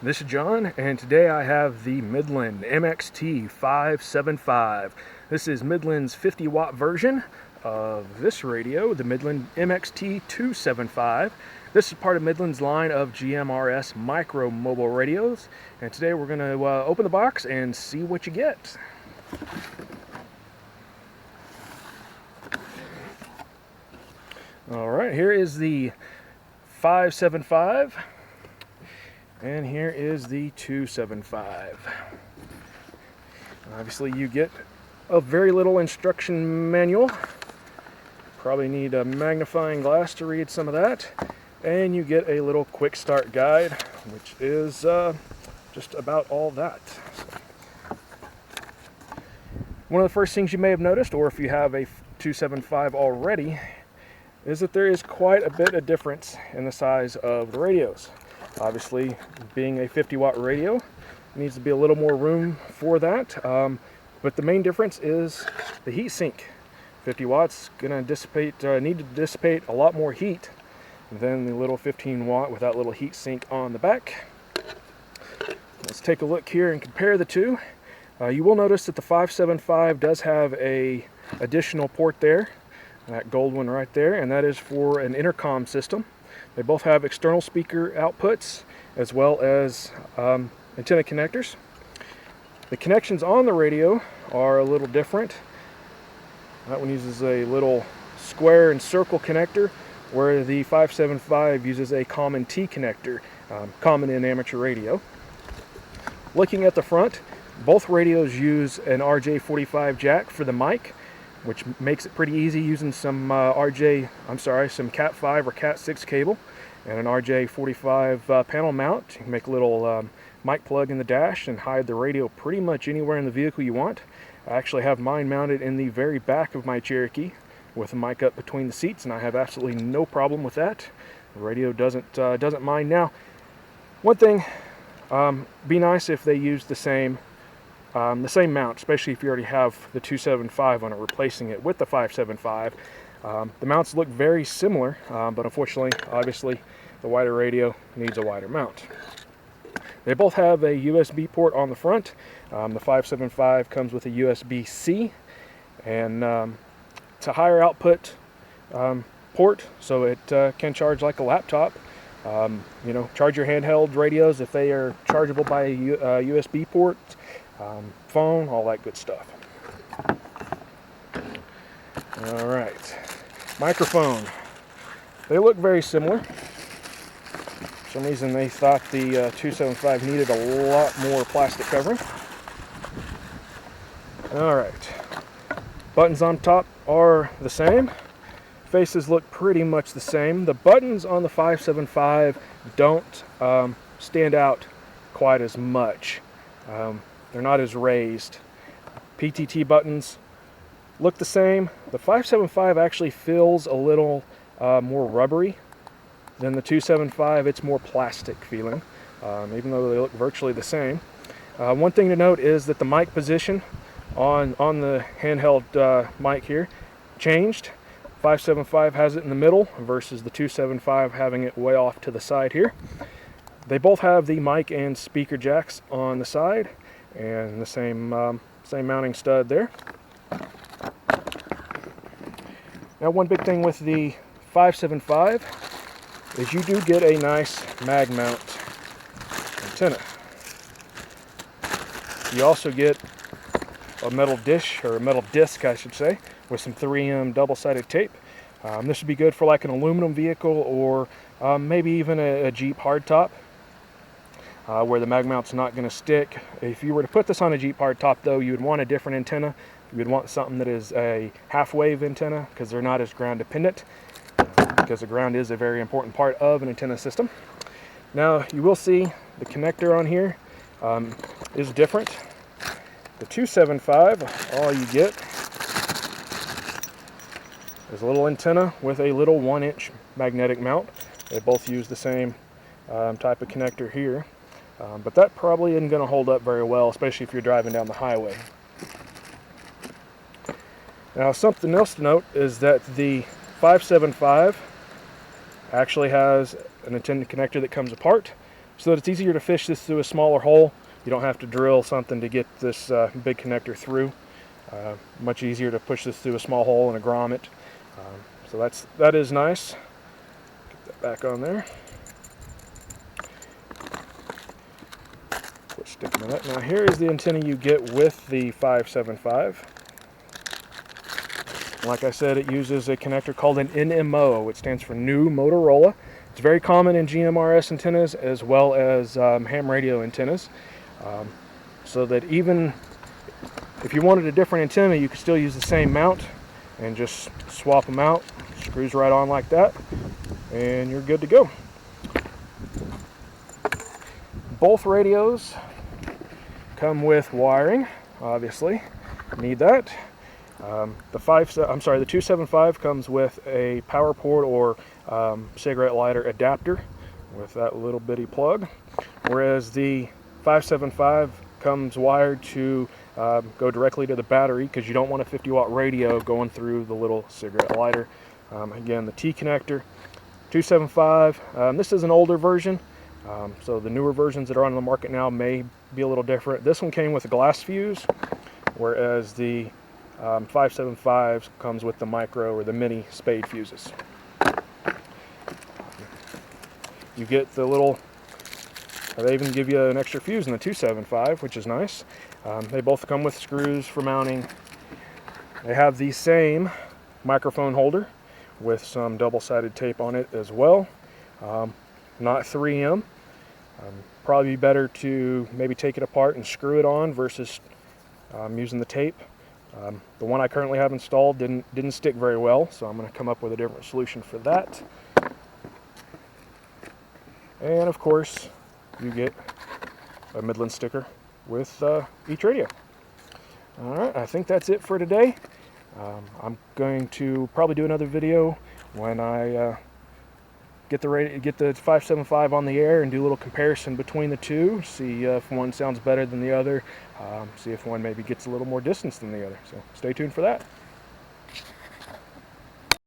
This is John, and today I have the Midland MXT575. This is Midland's 50-watt version of this radio, the Midland MXT275. This is part of Midland's line of GMRS micromobile radios, and today we're going to open the box and see what you get. Alright, here is the 575. And here is the 275. Obviously you get a very little instruction manual. Probably need a magnifying glass to read some of that. And you get a little quick start guide, which is just about all that. One of the first things you may have noticed, or if you have a 275 already, is that there is quite a bit of difference in the size of the radios. Obviously, being a 50-watt radio, needs to be a little more room for that. But the main difference is the heat sink. 50 watts gonna need to dissipate a lot more heat than the little 15-watt with that little heat sink on the back. Let's take a look here and compare the two. You will notice that the 575 does have a additional port there, that gold one right there, and that is for an intercom system. They both have external speaker outputs as well as antenna connectors. The connections on the radio are a little different. That one uses a little square and circle connector, where the 575 uses a common T connector, common in amateur radio. Looking at the front, both radios use an RJ45 jack for the mic, which makes it pretty easy using some some Cat 5 or Cat 6 cable and an RJ45 panel mount. You can make a little mic plug in the dash and hide the radio pretty much anywhere in the vehicle you want. I actually have mine mounted in the very back of my Cherokee with a mic up between the seats, and I have absolutely no problem with that. The radio doesn't mind. Now, one thing, be nice if they use the same mount, especially if you already have the 275 on it, replacing it with the 575. The mounts look very similar, but unfortunately, obviously, the wider radio needs a wider mount. They both have a USB port on the front. The 575 comes with a USB-C, and it's a higher output port, so it can charge like a laptop. Charge your handheld radios if they are chargeable by a USB port. Phone, all that good stuff. All right, microphone. They look very similar. For some reason they thought the 275 needed a lot more plastic covering. All right, buttons on top are the same. Faces look pretty much the same. The buttons on the 575 don't stand out quite as much. They're not as raised. PTT buttons look the same. The 575 actually feels a little more rubbery than the 275. It's more plastic feeling, even though they look virtually the same. One thing to note is that the mic position on the handheld mic here changed. 575 has it in the middle versus the 275 having it way off to the side here. They both have the mic and speaker jacks on the side, and the same mounting stud there. Now, one big thing with the 575 is you do get a nice mag mount antenna. You also get a metal dish, or a metal disc I should say, with some 3M double-sided tape. This would be good for like an aluminum vehicle, or maybe even a Jeep hardtop, where the mag mount's not going to stick. If you were to put this on a Jeep hardtop though, you would want a different antenna. You would want something that is a half-wave antenna, because they're not as ground dependent, because the ground is a very important part of an antenna system. Now, you will see the connector on here is different. The 275, all you get is a little antenna with a little 1-inch magnetic mount. They both use the same type of connector here, but that probably isn't going to hold up very well, especially if you're driving down the highway. Now, something else to note is that the 575 actually has an antenna connector that comes apart. so that it's easier to fish this through a smaller hole. You don't have to drill something to get this big connector through. Much easier to push this through a small hole and a grommet. So that is nice. Get that back on there. Quit sticking to that. Now here is the antenna you get with the 575. Like I said, it uses a connector called an NMO, which stands for New Motorola. It's very common in GMRS antennas as well as ham radio antennas. So that even if you wanted a different antenna, you could still use the same mount and just swap them out. Screws right on like that, and you're good to go. Both radios come with wiring, obviously. Need that. The 275 comes with a power port or cigarette lighter adapter with that little bitty plug, whereas the 575 comes wired to go directly to the battery because you don't want a 50-watt radio going through the little cigarette lighter. Again, the T connector. 275, this is an older version, so the newer versions that are on the market now may be a little different. This one came with a glass fuse, whereas the 575 comes with the micro or the mini spade fuses. You get the little, they even give you an extra fuse in the 275, which is nice. They both come with screws for mounting. They have the same microphone holder with some double-sided tape on it as well. Not 3M. Probably better to maybe take it apart and screw it on versus using the tape. The one I currently have installed didn't stick very well, so I'm going to come up with a different solution for that. And of course, you get a Midland sticker with each radio. Alright, I think that's it for today. I'm going to probably do another video when I get the 575 on the air and do a little comparison between the two, see if one sounds better than the other, see if one maybe gets a little more distance than the other. So stay tuned for that.